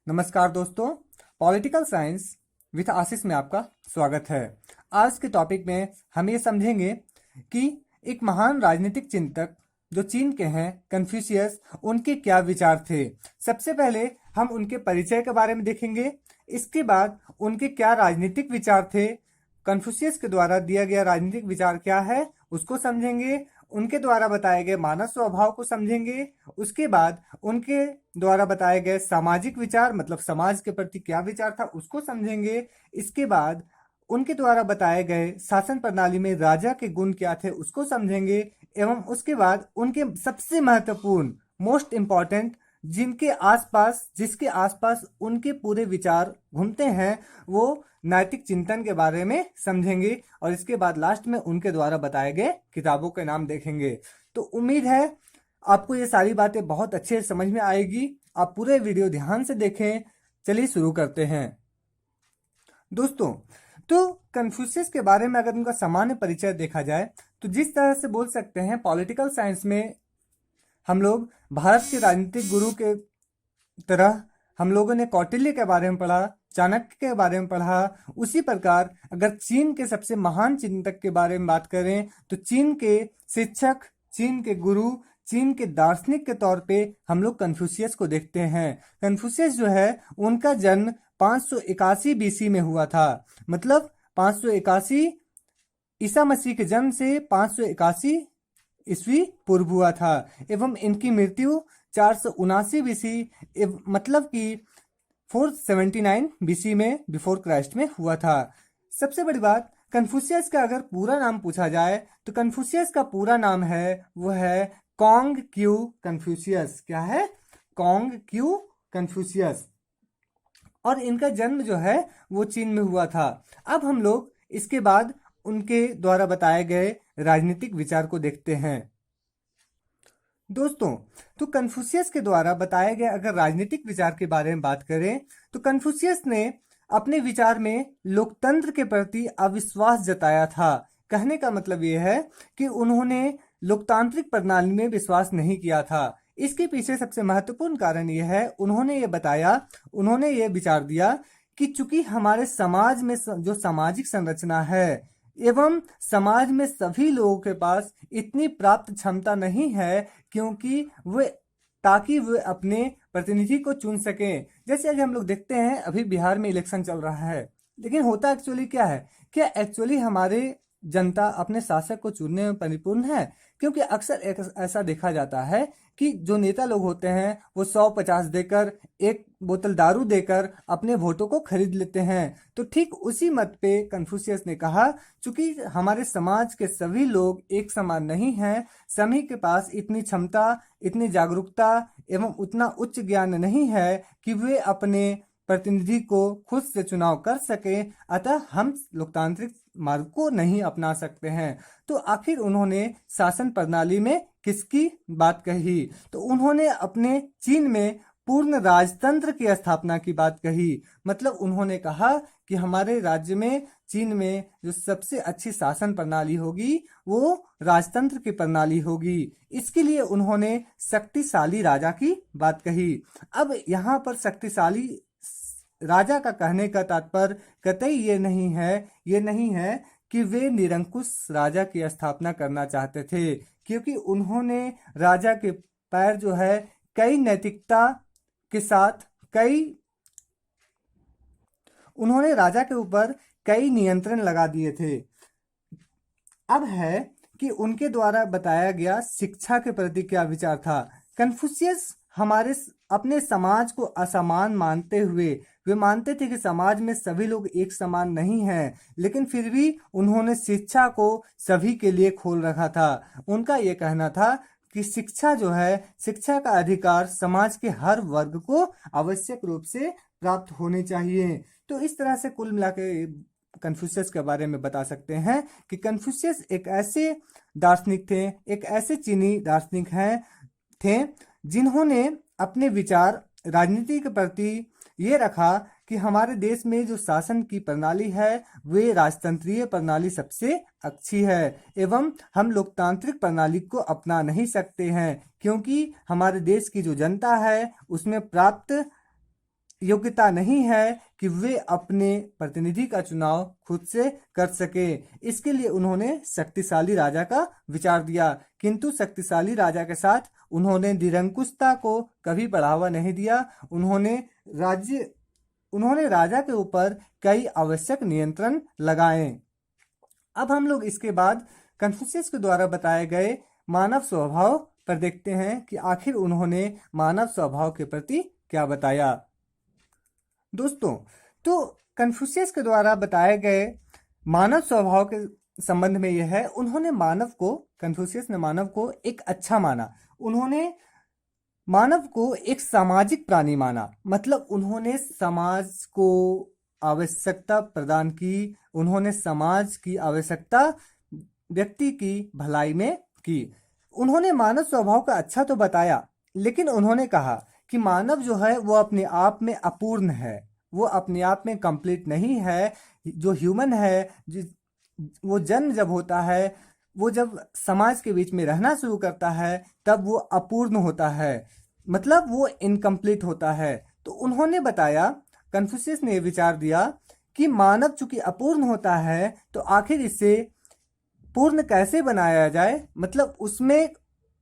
नमस्कार दोस्तों, political science with आशीष में आपका स्वागत है। आज के टॉपिक में हम ये समझेंगे कि एक महान राजनीतिक चिंतक जो चीन के हैं, कन्फ्यूशियस, उनके क्या विचार थे। सबसे पहले हम उनके परिचय के बारे में देखेंगे। इसके बाद उनके क्या राजनीतिक विचार थे, कन्फ्यूशियस के द्वारा दिया गया राजनीतिक विचार क्या है उसको समझेंगे। उनके द्वारा बताए गए मानव स्वभाव को समझेंगे। उसके बाद उनके द्वारा बताए गए सामाजिक विचार मतलब समाज के प्रति क्या विचार था उसको समझेंगे। इसके बाद उनके द्वारा बताए गए शासन प्रणाली में राजा के गुण क्या थे उसको समझेंगे। एवं उसके बाद उनके सबसे महत्वपूर्ण मोस्ट इम्पॉर्टेंट जिसके आसपास उनके पूरे विचार घूमते हैं वो नैतिक चिंतन के बारे में समझेंगे। और इसके बाद लास्ट में उनके द्वारा बताए गए किताबों के नाम देखेंगे। तो उम्मीद है आपको ये सारी बातें बहुत अच्छे से समझ में आएगी। आप पूरे वीडियो ध्यान से देखें। चलिए शुरू करते हैं दोस्तों। तो कन्फ्यूशियस के बारे में अगर उनका सामान्य परिचय देखा जाए तो जिस तरह से बोल सकते हैं, पॉलिटिकल साइंस में हम लोग भारत के राजनीतिक गुरु के तरह हम लोगों ने कौटिल्य के बारे में पढ़ा, चाणक्य के बारे में पढ़ा। उसी प्रकार अगर चीन के सबसे महान चिंतक के बारे में बात करें तो चीन के शिक्षक, चीन के गुरु, चीन के दार्शनिक के तौर पे हम लोग कन्फ्यूशियस को देखते हैं। कन्फ्यूशियस जो है उनका जन्म 581 बीसी में हुआ था। मतलब 581 ईसा मसीह के जन्म से 581 ईस्वी पूर्व हुआ था। एवं इनकी मृत्यु 479 बीसी मतलब कि 479 बीसी में बिफोर क्राइस्ट में हुआ था। सबसे बड़ी बात, कन्फ्यूशियस का अगर पूरा नाम पूछा जाए तो कन्फ्यूशियस का पूरा नाम है वो है कॉन्ग क्यू कन्फ्यूशियस। क्या है? Kong Q Confucius. और इनका जन्म जो है वो चीन में हुआ था। अब हम लोग इसके बाद उनके द्वारा बताए गए राजनीतिक विचार को देखते हैं दोस्तों। तो कन्फ्यूशियस के द्वारा बताए गए अगर राजनीतिक विचार के बारे में बात करें तो कन्फ्यूशियस ने अपने विचार में लोकतंत्र के प्रति अविश्वास जताया था। कहने का मतलब यह है कि उन्होंने लोकतांत्रिक प्रणाली में विश्वास नहीं किया था। इसके पीछे सबसे महत्वपूर्ण कारण यह है, उन्होंने ये विचार दिया कि चूंकि हमारे समाज में जो सामाजिक संरचना है एवं समाज में सभी लोगों के पास इतनी प्राप्त क्षमता नहीं है ताकि वे अपने प्रतिनिधि को चुन सकें। जैसे अगर हम लोग देखते हैं अभी बिहार में इलेक्शन चल रहा है, लेकिन होता एक्चुअली क्या है? क्या एक्चुअली हमारे जनता अपने शासक को चुनने में परिपूर्ण है? क्योंकि अक्सर ऐसा देखा जाता है कि जो नेता लोग होते हैं वो 100-50 देकर, एक बोतल दारू देकर अपने वोटों को खरीद लेते हैं। तो ठीक उसी मत पे कन्फ्यूशियस ने कहा, चूंकि हमारे समाज के सभी लोग एक समान नहीं हैं, सभी के पास इतनी क्षमता, इतनी जागरूकता एवं उतना उच्च ज्ञान नहीं है कि वे अपने प्रतिनिधि को खुद से चुनाव कर सके, अतः हम लोकतांत्रिक मार्ग को नहीं अपना सकते हैं। तो आखिर उन्होंने शासन प्रणाली में किसकी बात कही? तो उन्होंने अपने चीन में पूर्ण राजतंत्र की स्थापना की बात कही। मतलब उन्होंने कहा कि हमारे राज्य में, चीन में जो सबसे अच्छी शासन प्रणाली होगी वो राजतंत्र की प्रणाली होगी। इसके लिए उन्होंने शक्तिशाली राजा की बात कही। अब यहाँ पर शक्तिशाली राजा का कहने का तात्पर्य कतई ये नहीं है कि वे निरंकुश राजा की स्थापना करना चाहते थे, क्योंकि उन्होंने राजा के पैर जो है कई नैतिकता के साथ उन्होंने राजा के ऊपर कई नियंत्रण लगा दिए थे। अब है कि उनके द्वारा बताया गया शिक्षा के प्रति क्या विचार था। कन्फ्यूशियस अपने समाज को असमान मानते हुए वे मानते थे कि समाज में सभी लोग एक समान नहीं हैं, लेकिन फिर भी उन्होंने शिक्षा को सभी के लिए खोल रखा था। उनका ये कहना था कि शिक्षा का अधिकार समाज के हर वर्ग को आवश्यक रूप से प्राप्त होने चाहिए। तो इस तरह से कुल मिलाकर कन्फ्यूशियस के बारे में बता सकते हैं कि कन्फ्यूशियस एक ऐसे दार्शनिक थे, एक ऐसे चीनी दार्शनिक थे जिन्होंने अपने विचार राजनीति के प्रति ये रखा कि हमारे देश में जो शासन की प्रणाली है वे राजतंत्रीय प्रणाली सबसे अच्छी है एवं हम लोकतांत्रिक प्रणाली को अपना नहीं सकते हैं, क्योंकि हमारे देश की जो जनता है उसमें प्राप्त योग्यता नहीं है कि वे अपने प्रतिनिधि का चुनाव खुद से कर सके। इसके लिए उन्होंने शक्तिशाली राजा का विचार दिया, किंतु शक्तिशाली राजा के साथ उन्होंने निरंकुशता को कभी बढ़ावा नहीं दिया। उन्होंने राजा के ऊपर कई आवश्यक नियंत्रण लगाए। अब हम लोग इसके बाद कन्फ्यूशियस के द्वारा बताए गए मानव स्वभाव पर देखते हैं कि आखिर उन्होंने मानव स्वभाव के प्रति क्या बताया। दोस्तों, तो कन्फ्यूशियस के द्वारा बताए गए मानव स्वभाव के संबंध में यह है, कन्फ्यूशियस ने मानव को एक अच्छा माना। उन्होंने मानव को एक सामाजिक प्राणी माना, मतलब उन्होंने समाज को आवश्यकता प्रदान की। उन्होंने समाज की आवश्यकता व्यक्ति की भलाई में की। उन्होंने मानव स्वभाव का अच्छा तो बताया, लेकिन उन्होंने कहा कि मानव जो है वो अपने आप में अपूर्ण है, वो अपने आप में कंप्लीट नहीं है। जो ह्यूमन है, वो जन्म जब होता है, वो जब समाज के बीच में रहना शुरू करता है, तब वो अपूर्ण होता है, मतलब वो इनकम्प्लीट होता है। तो उन्होंने बताया, कन्फ्यूशियस ने विचार दिया कि मानव चूंकि अपूर्ण होता है, तो आखिर इसे पूर्ण कैसे बनाया जाए, मतलब उसमें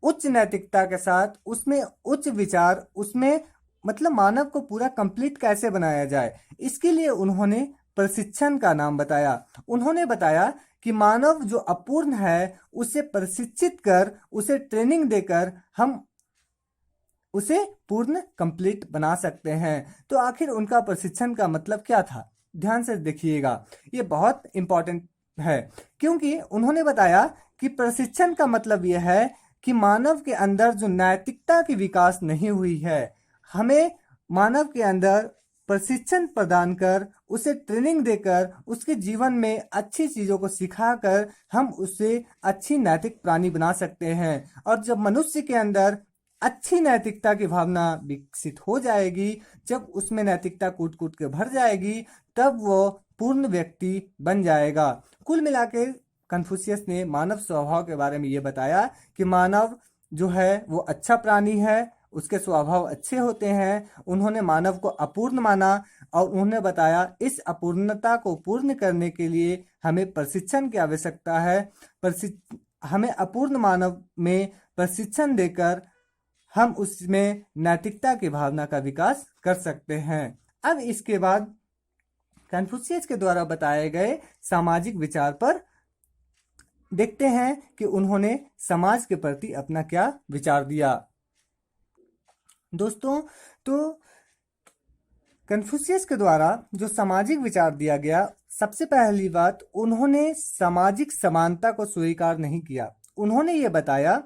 उच्च नैतिकता के साथ, उसमें उच्च विचार, उसमें मतलब मानव को पूरा कंप्लीट कैसे बनाया जाए। इसके लिए उन्होंने प्रशिक्षण का नाम बताया। उन्होंने बताया कि मानव जो अपूर्ण है, उसे प्रशिक्षित कर, उसे ट्रेनिंग देकर हम उसे पूर्ण कंप्लीट बना सकते हैं। तो आखिर उनका प्रशिक्षण का मतलब क्या था, ध्यान से देखिएगा, ये बहुत इंपॉर्टेंट है। क्योंकि उन्होंने बताया कि प्रशिक्षण का मतलब यह है कि मानव के अंदर जो नैतिकता की विकास नहीं हुई है, हमें मानव के अंदर प्रशिक्षण प्रदान कर, उसे ट्रेनिंग देकर, उसके जीवन में अच्छी चीज़ों को सिखाकर हम उसे अच्छी नैतिक प्राणी बना सकते हैं। और जब मनुष्य के अंदर अच्छी नैतिकता की भावना विकसित हो जाएगी, जब उसमें नैतिकता कूट कूट के भर जाएगी, तब वो पूर्ण व्यक्ति बन जाएगा। कुल मिलाके कन्फ्यूशियस ने मानव स्वभाव के बारे में ये बताया कि मानव जो है वो अच्छा प्राणी है, उसके स्वभाव अच्छे होते हैं। उन्होंने मानव को अपूर्ण माना और उन्होंने बताया इस अपूर्णता को पूर्ण करने के लिए हमें प्रशिक्षण की आवश्यकता है। हमें अपूर्ण मानव में प्रशिक्षण देकर हम उसमें नैतिकता की भावना का विकास कर सकते हैं। अब इसके बाद कन्फ्यूशियस के द्वारा बताए गए सामाजिक विचार पर देखते हैं कि उन्होंने समाज के प्रति अपना क्या विचार दिया। दोस्तों, तो कन्फ्यूशियस के द्वारा जो सामाजिक विचार दिया गया, सबसे पहली बात, उन्होंने सामाजिक समानता को स्वीकार नहीं किया। उन्होंने ये बताया,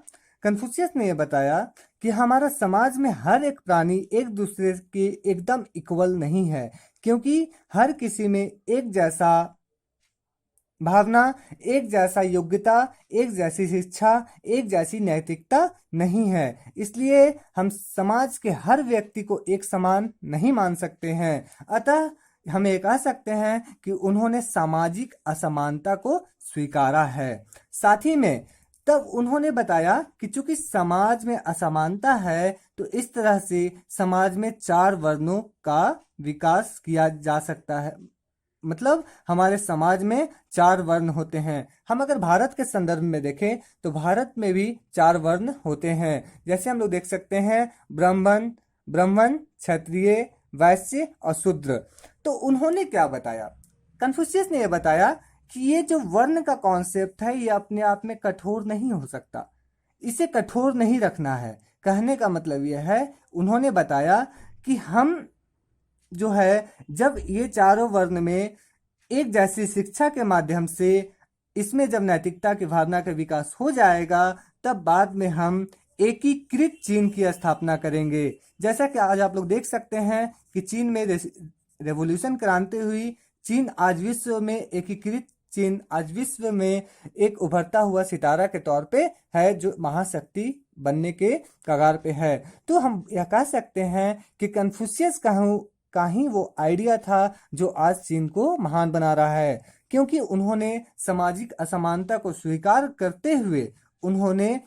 कन्फ्यूशियस ने यह बताया कि हमारा समाज में हर एक प्राणी एक दूसरे के एकदम इक्वल नहीं है, क्योंकि हर किसी में एक जैसा भावना, एक जैसा योग्यता, एक जैसी शिक्षा, एक जैसी नैतिकता नहीं है। इसलिए हम समाज के हर व्यक्ति को एक समान नहीं मान सकते हैं। अतः हम ये कह सकते हैं कि उन्होंने सामाजिक असमानता को स्वीकारा है। साथ ही में तब उन्होंने बताया कि चूंकि समाज में असमानता है, तो इस तरह से समाज में 4 वर्णों का विकास किया जा सकता है। मतलब हमारे समाज में 4 वर्ण होते हैं। हम अगर भारत के संदर्भ में देखें तो भारत में भी 4 वर्ण होते हैं। जैसे हम लोग देख सकते हैं ब्राह्मण, क्षत्रिय, वैश्य और शूद्र। तो उन्होंने क्या बताया, कन्फ्यूशियस ने यह बताया कि ये जो वर्ण का कॉन्सेप्ट है, ये अपने आप में कठोर नहीं हो सकता, इसे कठोर नहीं रखना है। कहने का मतलब यह है, उन्होंने बताया कि हम जो है, जब ये चारों वर्ण में एक जैसी शिक्षा के माध्यम से इसमें जब नैतिकता की भावना का विकास हो जाएगा, तब बाद में हम एकीकृत चीन की स्थापना करेंगे। जैसा कि आज आप लोग देख सकते हैं कि चीन में रेवोल्यूशन क्रांति हुई। चीन आज विश्व में एकीकृत चीन आज विश्व में एक उभरता हुआ सितारा के तौर पे है, जो महाशक्ति बनने के कगार पे है। तो हम यह कह सकते हैं कि कन्फ्यूशियस का ही वो आइडिया था जो आज चीन को महान बना रहा है, क्योंकि उन्होंने सामाजिक असमानता को स्वीकार करते हुए उन्होंने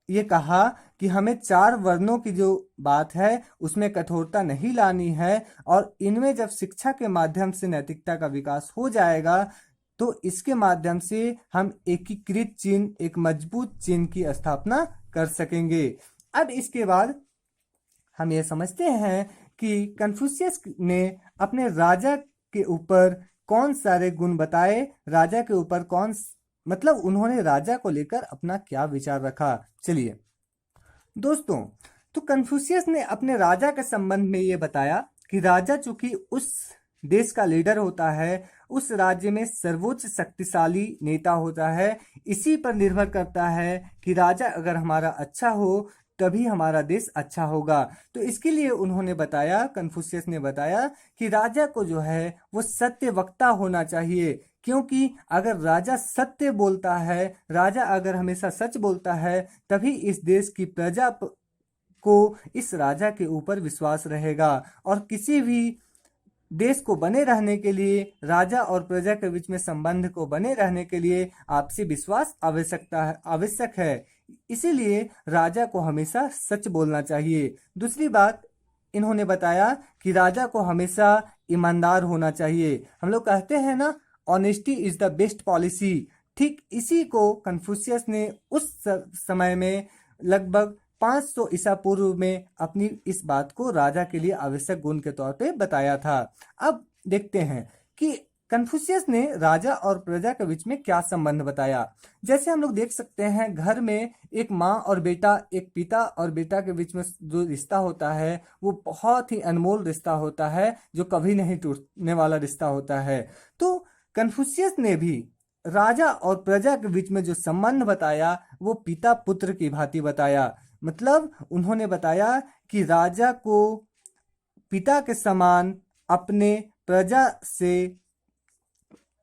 ये कहा कि हमें 4 वर्णों की जो बात है उसमें कठोरता नहीं लानी है, और इनमें जब शिक्षा के माध्यम से नैतिकता का विकास हो जाएगा तो इसके माध्यम से हम एकीकृत चीन, एक मजबूत चीन की स्थापना कर सकेंगे। अब इसके बाद हम ये समझते हैं कि कन्फ्यूशियस ने अपने राजा के ऊपर कौन सारे गुण बताए, राजा के ऊपर मतलब उन्होंने राजा को लेकर अपना क्या विचार रखा। चलिए दोस्तों, तो कन्फ्यूशियस ने अपने राजा के संबंध में ये बताया कि राजा चूंकि उस देश का लीडर होता है, उस राज्य में सर्वोच्च शक्तिशाली नेता होता है, इसी पर निर्भर करता है कि राजा अगर हमारा अच्छा हो तभी हमारा देश अच्छा होगा। तो इसके लिए उन्होंने बताया, कन्फ्यूशियस ने बताया कि राजा को जो है वो सत्य वक्ता होना चाहिए, क्योंकि अगर राजा सत्य बोलता है, राजा अगर हमेशा सच बोलता है, तभी इस देश की प्रजा को इस राजा के ऊपर विश्वास रहेगा। और किसी भी देश को बने रहने के लिए, राजा और प्रजा के बीच में संबंध को बने रहने के लिए आपसी विश्वास आवश्यक है। इसीलिए राजा को हमेशा सच बोलना चाहिए। दूसरी बात इन्होंने बताया कि राजा को हमेशा ईमानदार होना चाहिए। हम लोग कहते हैं ना, honesty is the best policy. ठीक इसी को कन्फ्यूशियस ने उस समय में लगभग 500 ईसा पूर्व में अपनी इस बात को राजा के लिए आवश्यक गुण के तौर पे बताया था। अब देखते हैं कि कन्फ्यूशियस ने राजा और प्रजा के बीच में क्या संबंध बताया। जैसे हम लोग देख सकते हैं, घर में एक माँ और बेटा, एक पिता और बेटा के बीच में जो रिश्ता होता है वो बहुत ही अनमोल रिश्ता होता है, जो कभी नहीं टूटने वाला रिश्ता होता है। तो कन्फ्यूशियस ने भी राजा और प्रजा के बीच में जो संबंध बताया वो पिता पुत्र की भांति बताया। मतलब उन्होंने बताया कि राजा को पिता के समान अपने प्रजा से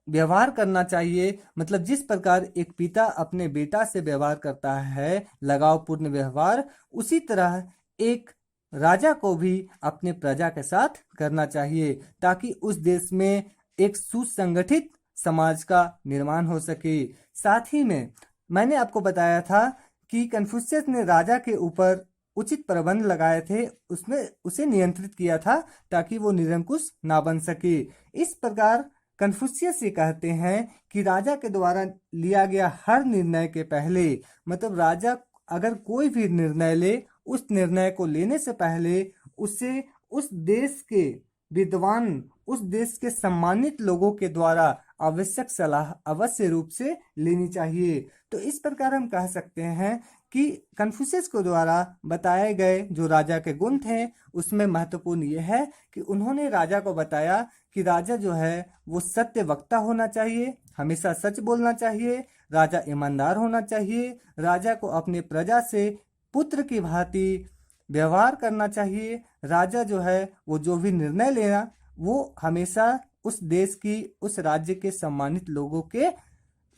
व्यवहार करना चाहिए। मतलब जिस प्रकार एक पिता अपने बेटा से व्यवहार करता है, लगावपूर्ण व्यवहार, उसी तरह एक राजा को भी अपने प्रजा के साथ करना चाहिए, ताकि उस देश में एक सुसंगठित समाज का निर्माण हो सके। साथ ही में मैंने आपको बताया था कि कन्फ्यूशियस ने राजा के ऊपर उचित प्रबंध लगाए थे, उसमें उसे नियंत्रित किया था ताकि वो निरंकुश ना बन सके। इस प्रकार कन्फ्यूशियस ये कहते हैं कि राजा के द्वारा लिया गया हर निर्णय के पहले, मतलब राजा अगर कोई भी निर्णय ले, उस निर्णय को लेने से पहले उसे उस देश के विद्वान, उस देश के सम्मानित लोगों के द्वारा आवश्यक सलाह अवश्य रूप से लेनी चाहिए। तो इस प्रकार हम कह सकते हैं कि कन्फ्यूशियस को द्वारा बताए गए जो राजा के गुण थे, उसमें महत्वपूर्ण यह है कि उन्होंने राजा को बताया कि राजा जो है वो सत्य वक्ता होना चाहिए, हमेशा सच बोलना चाहिए, राजा ईमानदार होना चाहिए, राजा को अपने प्रजा से पुत्र की भांति व्यवहार करना चाहिए, राजा जो है वो जो भी निर्णय लेना वो हमेशा उस देश की, उस राज्य के सम्मानित लोगों के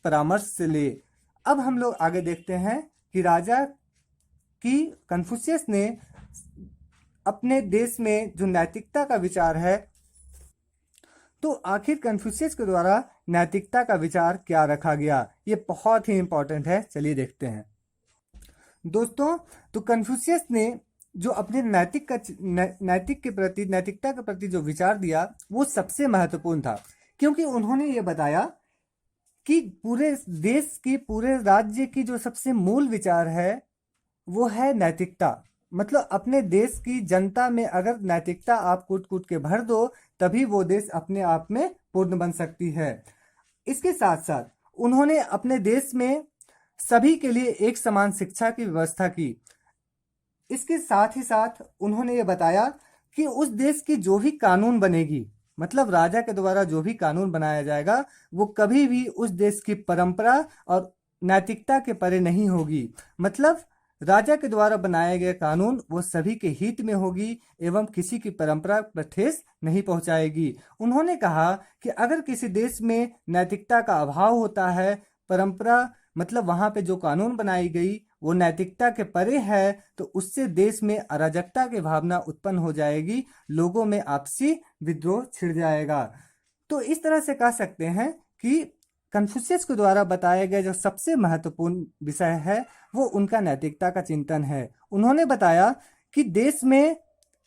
परामर्श से ले। अब हम लोग आगे देखते हैं कि राजा की कन्फ्यूशियस ने अपने देश में जो नैतिकता का विचार है, तो आखिर कन्फ्यूशियस के द्वारा नैतिकता का विचार क्या रखा गया, ये बहुत ही इंपॉर्टेंट है। चलिए देखते हैं दोस्तों। तो कन्फ्यूशियस ने जो अपने नैतिकता के प्रति जो विचार दिया वो सबसे महत्वपूर्ण था, क्योंकि उन्होंने ये बताया कि पूरे देश की, पूरे राज्य की जो सबसे मूल विचार है वो है नैतिकता। मतलब अपने देश की जनता में अगर नैतिकता आप कूट कूट के भर दो, तभी वो देश अपने आप में पूर्ण बन सकती है। इसके साथ साथ उन्होंने अपने देश में सभी के लिए एक समान शिक्षा की व्यवस्था की। इसके साथ ही साथ उन्होंने ये बताया कि उस देश की जो भी कानून बनेगी, मतलब राजा के द्वारा जो भी कानून बनाया जाएगा, वो कभी भी उस देश की परंपरा और नैतिकता के परे नहीं होगी। मतलब राजा के द्वारा बनाए गए कानून वो सभी के हित में होगी एवं किसी की परंपरा पर ठेस नहीं पहुंचाएगी। उन्होंने कहा कि अगर किसी देश में नैतिकता का अभाव होता है, परंपरा मतलब वहां पे जो कानून बनाई गई वो नैतिकता के परे है, तो उससे देश में अराजकता की भावना उत्पन्न हो जाएगी, लोगों में आपसी विद्रोह छिड़ जाएगा। तो इस तरह से कह सकते हैं कि कन्फ्यूशियस के द्वारा बताया गया जो सबसे महत्वपूर्ण विषय है वो उनका नैतिकता का चिंतन है। उन्होंने बताया कि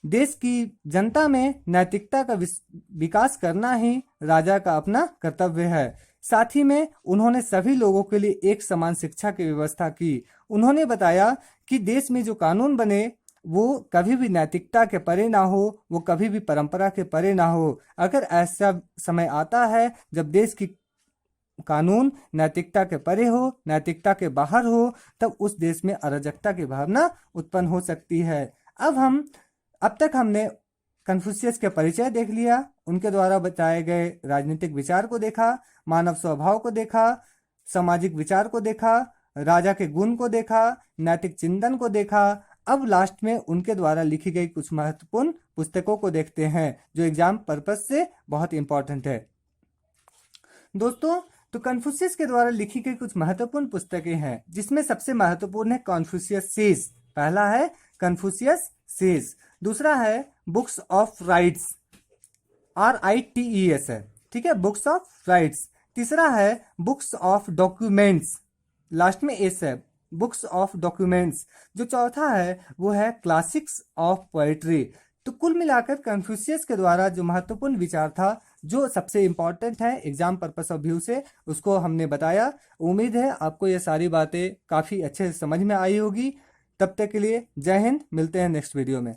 देश की जनता में नैतिकता का विकास करना ही राजा का अपना कर्तव्य है। साथ ही में उन्होंने सभी लोगों के लिए एक समान शिक्षा की व्यवस्था की। उन्होंने बताया कि देश में जो कानून बने वो कभी भी नैतिकता के परे ना हो, वो कभी भी परंपरा के परे ना हो। अगर ऐसा समय आता है जब देश की कानून नैतिकता के परे हो, नैतिकता के बाहर हो, तब उस देश में अराजकता की भावना उत्पन्न हो सकती है। अब तक हमने कन्फ्यूशियस के परिचय देख लिया, उनके द्वारा बताए गए राजनीतिक विचार को देखा, मानव स्वभाव को देखा, सामाजिक विचार को देखा, राजा के गुण को देखा, नैतिक चिंतन को देखा। अब लास्ट में उनके द्वारा लिखी गई कुछ महत्वपूर्ण पुस्तकों को देखते हैं जो एग्जाम पर्पज से बहुत इंपॉर्टेंट है। दोस्तों, तो कन्फ्यूशियस के द्वारा लिखी गई कुछ महत्वपूर्ण पुस्तकें हैं जिसमें सबसे महत्वपूर्ण है कन्फ्यूशियस सेज। पहला है कन्फ्यूशियस सेज, दूसरा है बुक्स ऑफ राइट्स, RITES है, ठीक है, बुक्स ऑफ राइट्स। तीसरा है बुक्स ऑफ डॉक्यूमेंट्स, लास्ट में एस है, बुक्स ऑफ डॉक्यूमेंट्स। जो चौथा है वो है क्लासिक्स ऑफ पोएट्री। तो कुल मिलाकर कन्फ्यूशियस के द्वारा जो महत्वपूर्ण विचार था, जो सबसे इंपॉर्टेंट है एग्जाम पर्पस ऑफ व्यू से, उसको हमने बताया। उम्मीद है आपको ये सारी बातें काफ़ी अच्छे से समझ में आई होगी। तब तक के लिए जय हिंद, मिलते हैं नेक्स्ट वीडियो में।